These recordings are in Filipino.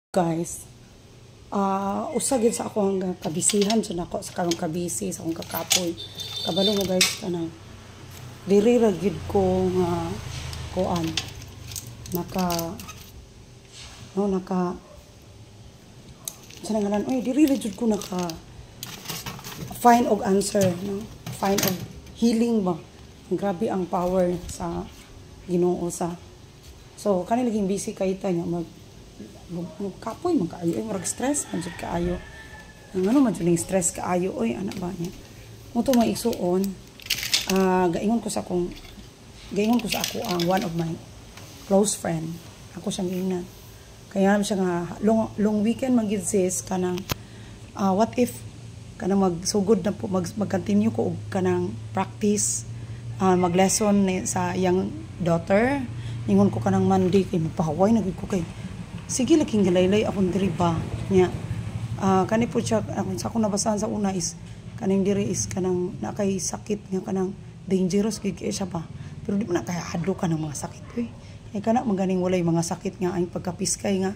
Guys, usagid sa ako ang kabisihan sa nako sa karong kabisi sa akong kakapoy. Kabalo mo guys kanang diri ra gid ko nga kuan naka sa ngalan oy diri ra jud ko naka find og answer no, find og healing ba. Grabe ang power sa Ginoo sa. So kani laging busy kay ta nya kapoy man kaayo ay murag stress man jud kaayo. Ang ano man jud stress kaayo oy ana ba niya. Mo to maigsuon gaingon ko sa ako ang one of my close friend. Ako siyang ingnan. Kaya naman siya nga long weekend magid sis kanang what if kanang magsugod na po mag-continue ko og kanang practice mag-lesson sa young daughter. Ningon ko kanang Monday kay magpahaway na gid ko kay sige laking galaylay akong diri ba nya kani po siya sa akong nabasahan sa una is kaning diri is kanang nakay sakit nga kanang dangerous gid kay siya ba pero di mo na kaya hadlo ka ng mga sakit ay kana maganing walay mga sakit nga ang pagkapiskay nga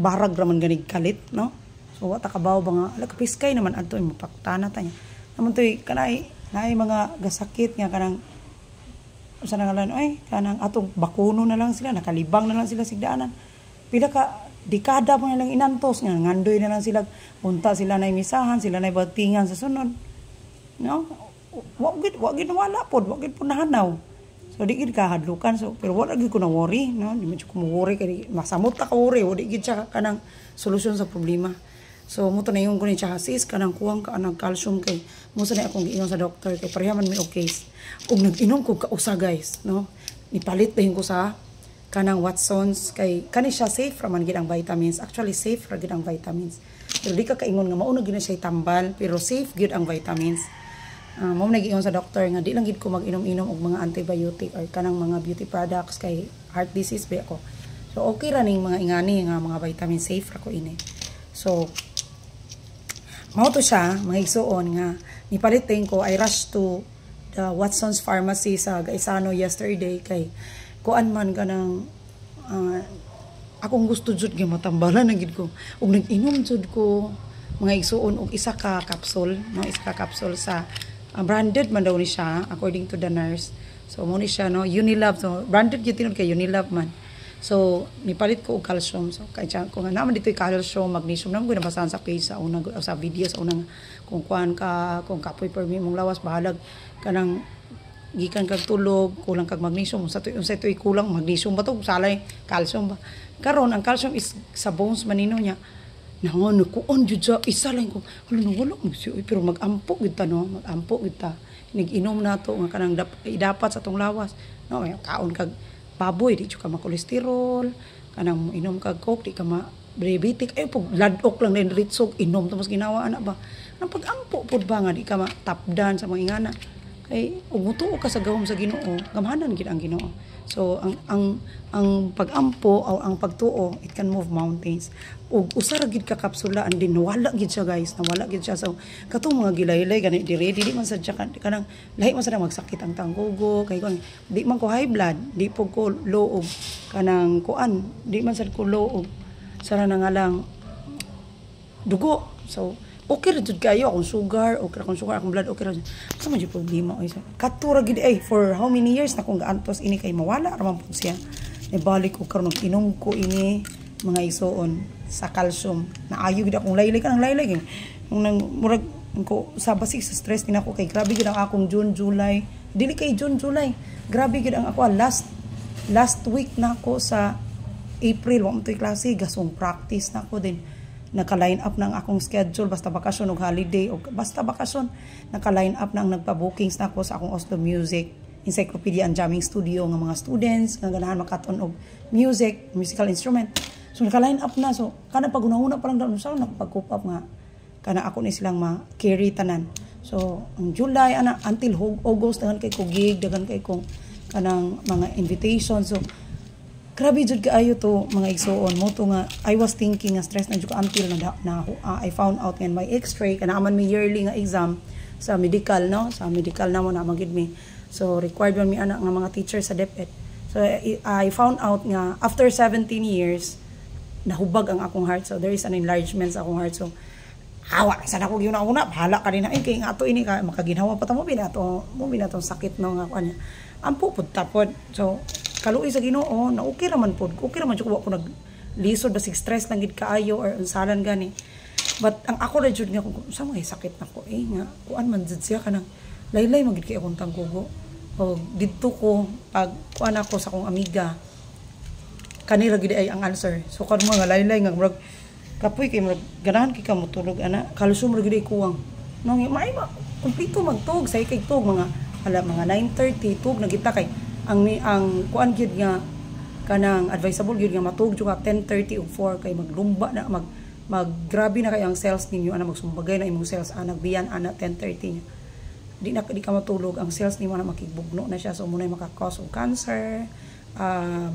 barag ra man ganig kalit no so wa ta kabaw ba nga ala kapiskay naman adto mapaktana ta nya naman toy kanay naay mga gasakit nga kanang sa nangalan ay kanang atong bakuno na lang sila nakalibang na lang sila sigdaanan pila ka dekada mo nilang inantos nga ngandoy na lang sila punta sila na imisahan sila na batingan sa sunod no wa gid wala pod wa gid nahanaw so di gid ka hadlukan so pero wala gid ko na worry no di man ko mo worry kay masamot ta ka worry wa di gid siya kanang solusyon sa problema so mo to na yung kunin siya sis kanang kuwang ka anang calcium kay mo sa na akong giingon sa doctor kay pareha man may okay ug nag-inom ko kausa guys no nipalit dahin ko sa kanang Watsons kay kani siya safe ra man gid ang vitamins actually safe ra gid ang vitamins pero di ka kaingon nga mao na gid siya tambal pero safe gid ang vitamins mo nag-ingon sa doctor nga di lang gid ko mag-inom-inom og mga antibiotic or kanang mga beauty products kay heart disease ba ako so okay ra ning mga ingani nga mga vitamin safe ra ko ini so mao to siya mga igsuon nga nipalit ko I rush to the Watsons Pharmacy sa Gaisano yesterday kay kuan man kanang akong gusto jud gyud matambalan na gid ko ug nag-inom jud ko mga igsuon og isa ka capsule no isa ka capsule sa branded man daw ni siya according to the nurse so mo ni siya no Unilove so branded gyud tinud kay Unilove man so nipalit ko og calcium so kay siya ko nga naman ditoy calcium magnesium namo ko nabasahan sa page sa unang sa video sa unang kung kuan ka kung kapoy permi mong lawas bahalag kanang gikan kag tulog kulang kag magnesium sa toy kulang magnesium ba to salay calcium ba karon ang calcium is sa bones manino niya nangon ko on jud sa isa lang ko wala mo siya pero magampo gid ta no magampo gid ta nag-inom nato nga kanang dapat sa tong lawas no may kaon kag baboy di ka ma-cholesterol kanang inom kag coke di ka ma diabetic ay pug ladok lang din ritsog inom to mas ginawa ana ba nang pag-ampo pud ba nga di ka ma-tapdan sa mga ingana kay umutuo ka sa gahom sa Ginoo gamhanan gid ang Ginoo so ang pag-ampo o ang pagtuo it can move mountains ug usa ra gid ka kapsula and din wala gid siya guys nawala gid siya so katong mga gilaylay gani di man sadya kanang lahi man sa magsakit ang tanggogo kay kun di man ko high blood di po ko low og kanang kuan di man sad ko low og sara na nga lang dugo so okay ra jud kayo akong sugar akong blood okay ra sa man jud problema oy katura gid ay for how many years na kung gaantos ini kay mawala ra man pud siya ibalik ko karon inom ko ini mga isuon sa calcium na ayo gid akong laylay kanang laylay nang murag ko sa basig sa stress din ako kay grabe gid ang akong June July dili kay June July grabe gid ang ako last week na ako sa April wa mo toy klase gasong practice na ako din naka-line up na ang akong schedule basta bakasyon o holiday o basta bakasyon naka-line up na ang nagpa-bookings na ako sa akong Oslo Music Encyclopedia and Jamming Studio ng mga students nga ganahan makaton og musical instrument so naka-line up na so kana pagunahuna pa lang daw sa nakapag-coop up nga kana ako ni silang ma-carry tanan so ang July ana until August dagan kay ko gig dagan kay ko kanang mga invitation so grabe jud kaayo to mga igsuon mo to nga I was thinking nga stress na jud ko until I found out nga my x-ray kana man may yearly nga exam sa medical no sa medical na mo na magid mi so required man mi anak nga mga teacher sa DepEd so I found out nga after 17 years nahubag ang akong heart. So there is an enlargement sa akong heart. So hawa sana ko gyud na una bahala ka rin na kay nga ato ini ka makaginhawa pa ta mo binato sakit no nga kanya ampo pud tapod. So kaluoy sa Ginoo na okay raman pud ko nag lisod basig stress lang gid kaayo or unsalan gani. But ang ako ra jud nga kung sa mga sakit nako nga kuan man jud siya kanang laylay magid kay akong tanggugo. O didto ko pag kuan ako sa akong amiga kanira gid ay ang answer. So kan mga laylay nga murag kapoy kay murag ganahan kay ka motulog ana kalsum ra gid ay kuwang. No may kumpleto magtug say kay tug mga 9:30 tug nagita kay ang kuan gyud nga kanang advisable gyud nga matug jud ka 10:30 ug 4 kay maglumba na maggrabe na kay ang cells ninyo ana magsumbagay na imong cells nagbiyan ana 10:30 nya di ka matulog ang cells nimo na makibugno na siya so muna maka-cause og cancer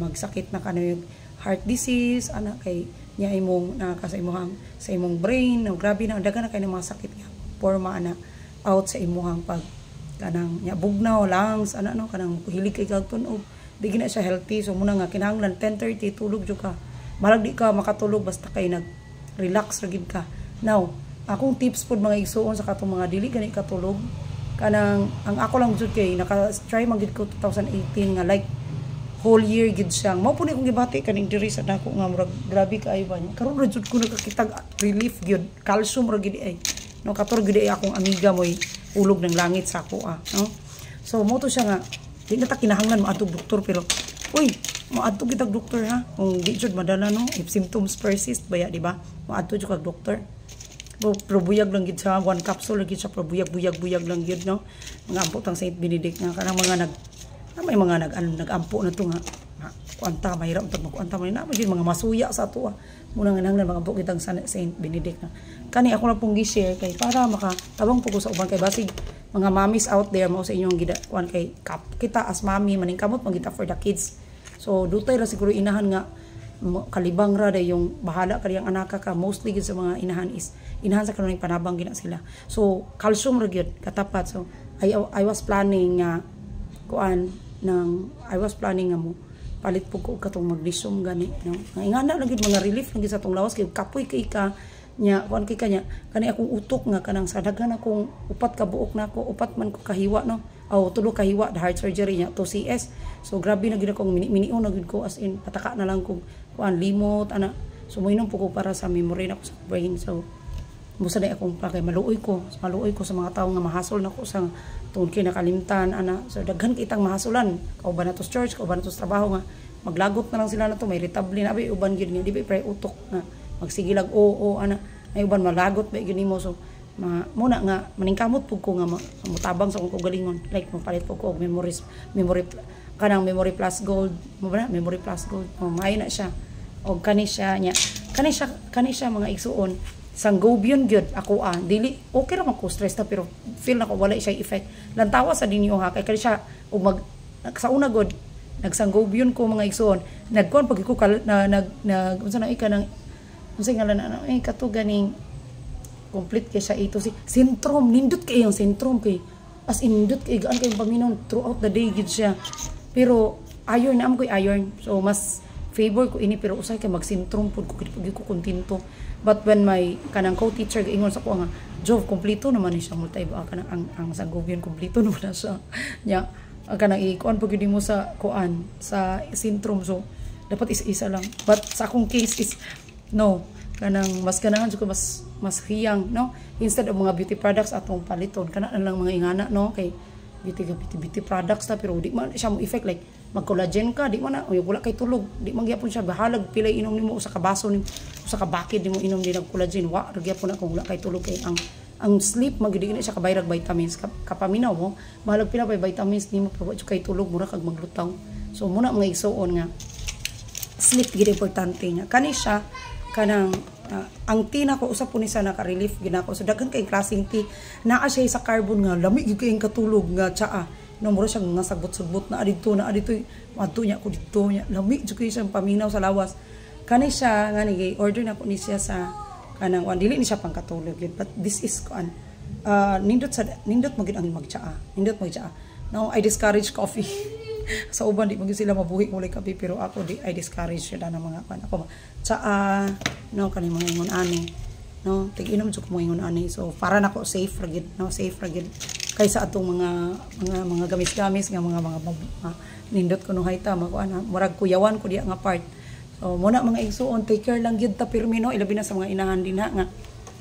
magsakit na kanang heart disease ana kay nya imong sa imong brain no grabe na daghan na kay mga sakit nga forma ana out sa imong pag kanang nya bugnaw lungs ana no kanang hilig kay kagtunog di gina siya healthy so muna nga kinahanglan 10:30 tulog jud ka malag di ka makatulog basta kay nag relax ra gid ka. Now akong tips pud mga igsuon sa katong mga dili gani katulog kanang ang ako lang jud kay naka-try man gid ko 2018 nga like whole year gid siya mao pud akong gibati kaning diri sa nako nga murag grabe kaayo ba niya karon ra jud ko nakakitag relief gyud calcium ra gid ay no kator gid ay akong amiga moy ulog ng langit sa ako no so mo to siya nga di na ta kinahanglan moadtog doktor pero uy moadtog kitag doktor ha kung di jud madala no if symptoms persist baya di ba moadto jud kag doktor pero buyag lang gid sa one capsule lagi sa buyag lang gid no mga ampo tang Saint Benedict nga kanang mga may mga nagampo na to nga kuanta mahirap tag magkuanta man na gid mga masuya sa ato muna nga nang mga ampo kitang Saint Benedict na kani ako lang pong gi-share kay para makatabang po ko sa uban kay basig mga mommies out there mao sa inyong gida kuan kay kita as mommy maning kamot magita for the kids so dutay ra siguro inahan nga kalibang ra day yung bahala kay ang anak ka mostly gid sa mga inahan sa kanang panabang gina sila so calcium ra gyud katapat so I was planning nga kuan I was planning nga mo palit po ko katong magnesium gani no nga ingana lang gid mga relief lang gid sa tong lawas kay kapoy kay ka nya kuan kay kanya kani akong utok nga kanang sa daghan akong upat ka buok nako upat man ko kahiwa no aw tulo kahiwa the heart surgery nya 2 CS so grabe na gid akong minion na gid ko as in pataka na lang ko kuan limot ana so moinom po ko para sa memory nako sa brain so musa day akong pa kay maluoy ko sa mga tawo nga mahasol nako sa tungod kay nakalimtan ana so daghan kitang mahasolan kauban na to church kauban na to trabaho nga maglagot na lang sila na to may irritable na abi uban gid nga di ba pray utok nga magsigilag ana ay uban malagot ba gyud nimo so muna nga maningkamot pug ko nga mutabang sa akong kagalingon like magpalit pug ko og memory plus gold mo ba memory plus gold may na siya og kani siya mga igsuon sangobion gyud ako dili okay ra man ko stress na pero feel na ko wala siya effect lantawa sa dinyo ha kay kani siya ug sa una god nagsangobion ko mga igsuon nagkuan pag ko unsa na ika nang unsa ngalan kato ganing complete kay siya ito si syndrome nindot kay yung syndrome kay as in nindot kay gaan kay paminon throughout the day gid siya pero iron am koy iron so mas favor ko ini pero usay kay mag syndrome pud ko kontento but when my kanang co-teacher ingon sa ko nga Jove kompleto naman ni siya multi ba kanang ang sangobion kompleto naman na siya nya kanang ikuan pag mo sa kuan sa syndrome so dapat isa lang but sa akong case is no kanang mas ganahan ko mas hiyang no instead of mga beauty products atong paliton kana lang mga ingana no kay beauty products ta pero di man siya mo effect like mag-collagen ka di man na wala kay tulog di man gyapon siya bahalag pilay inom nimo usa ka baso nimo usa ka bakid nimo inom din og collagen wa ra gyapon na kung wala kay tulog kay ang sleep magidi siya kabayrag vitamins kapaminaw mo bahalag pila pa vitamins nimo pero wa kay tulog mura kag maglutaw so muna mga igsuon nga sleep gid importante nga kani siya kanang ang tea nako usap po ni sa naka-relief ginako so daghan kay klaseng tea naa siya sa carbon nga lami gyud kay katulog nga tsaa no mura siya nga sagbot-sugbot na adito adto nya ko dito nya lami gyud kay siya paminaw sa lawas kani siya nga ni order na po ni siya sa kanang dili ni siya pangkatulog yun but this is kuan nindot magid ang magtsaa now I discourage coffee Sa uban di mo sila mabuhi mulay kape pero ako di I discourage sila ng mga kan ako tsaa no kani mga ingon ani no tig-inom jud ko mga ingon ani so para nako safe ra gid no safe ra gid kaysa atong mga gamis-gamis nga mga nindot ko no hayta mako ana murag kuyawan ko diya nga part so muna mga igsuon take care lang gid ta pirmi no ilabi na sa mga inahan din nga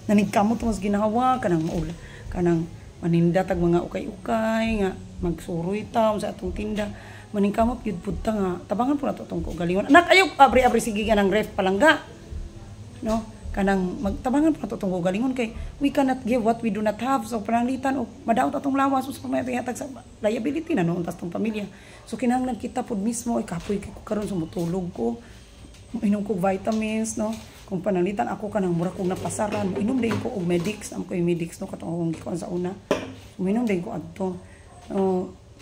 nanigkamot mas ginahawa kanang maula kanang manindatag mga ukay-ukay nga magsuroy ta sa atong tinda maningkamot gyud pud ta nga tabangan pud nato tong galingon anak ayo abri sige ganang ref palangga no kanang magtabangan pud nato tong galingon kay we cannot give what we do not have so pananglitan og madaot atong lawas so pamayatag sa liability na no untas tong pamilya so kinahanglan kita pud mismo ikapoy kay karon sumutulog ko inom ko vitamins no kung pananglitan ako kanang mura kong napasaran inom din ko og Medix am ko yung Medix no katong gikuan sa una uminom din ko adto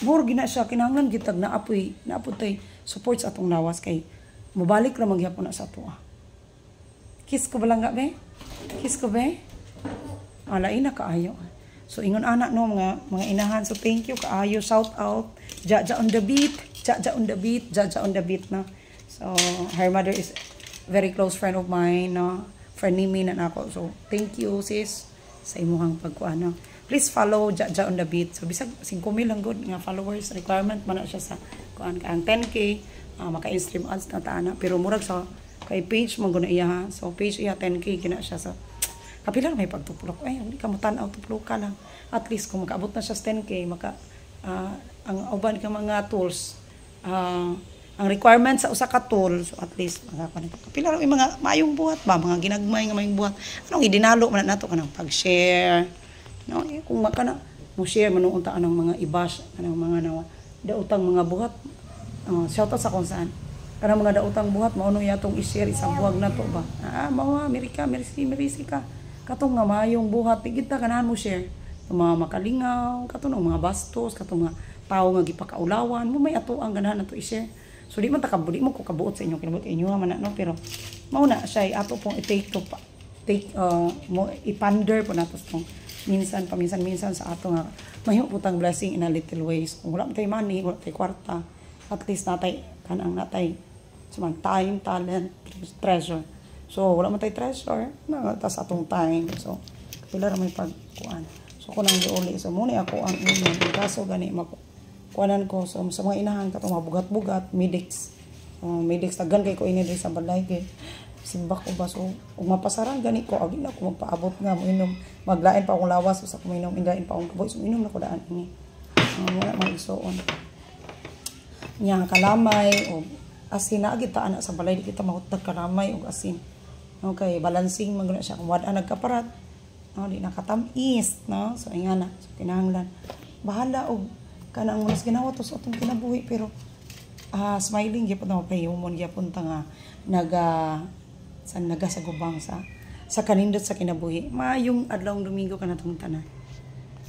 more gina siya kinahanglan gitag naapoy tay support sa atong lawas kay mobalik ra magyapon na sa ato kiss ko balangga be kiss ko be alain na kaayo so ingon anak no mga inahan so thank you kaayo shout out Jaja on the beat Jaja on the beat Jaja on the beat no so her mother is very close friend of mine no friend ni na nako so thank you sis sa imuhang pagkuan no please follow Jaja on the beat so bisag 5,000 lang good nga followers requirement man na siya sa kuan ka ang 10k maka-stream ads na taana pero murag sa kay page man guna iya ha so page iya 10k kina siya sa kapila may pagtuplok ay hindi ka mo tan-aw tuplok ka lang at least kung makaabot na siya sa 10k maka ang uban ka mga tools ang requirement sa usa ka tool so at least kapila ra mga mayong buhat ba mga ginagmay nga mayong buhat anong idinalo man nato kanang pag-share no kung makana mo share manung unta anang mga ibash anang mga daotang mga buhat shout out sa kung saan kanang mga daotang buhat mao no yatong i-share isang buwag na to ba mga Amerika merisi ka katong nga mayong buhat tigita ganahan mo share mga makalingaw katong mga bastos katong mga tao nga gipakaulawan mo may ato ang ganahan nato i-share so di man takabuli mo ko kabuot sa inyo kinabuot inyo man no pero mao na siya ato pong i-take to mo ipander po nato tong minsan sa ato nga mahimo putang blessing in a little ways kung wala tay money wala tay kwarta at least natay kanang natay sumang time talent treasure so wala man tay treasure na tas atong time so pila ra may pagkuan so kunang giuli so muna ako ang inyo kaso gani kuanan ko so sa mga inahan katong mga bugat-bugat Medix Medix tagan kay ko ini diri sa balay kay simbak ko ba so ug mapasaran gani ko agi na ko magpaabot nga mo inom maglain pa akong lawas so sa kuminom indain pa akong kaboy so inom na ko daan ini wala man isuon nya kalamay o asin na kita ana sa balay di kita mahutag kalamay og asin okay balancing man guna siya kung wala nagkaparat di nakatamis no so ingana so kinahanglan bahala og kanang mas ginawa to sa atong kinabuhi pero smiling gyapon na mapayumon gyapon ta nga naga sa gubang sa kanindot sa kinabuhi mayong adlawng Domingo kanatong tanan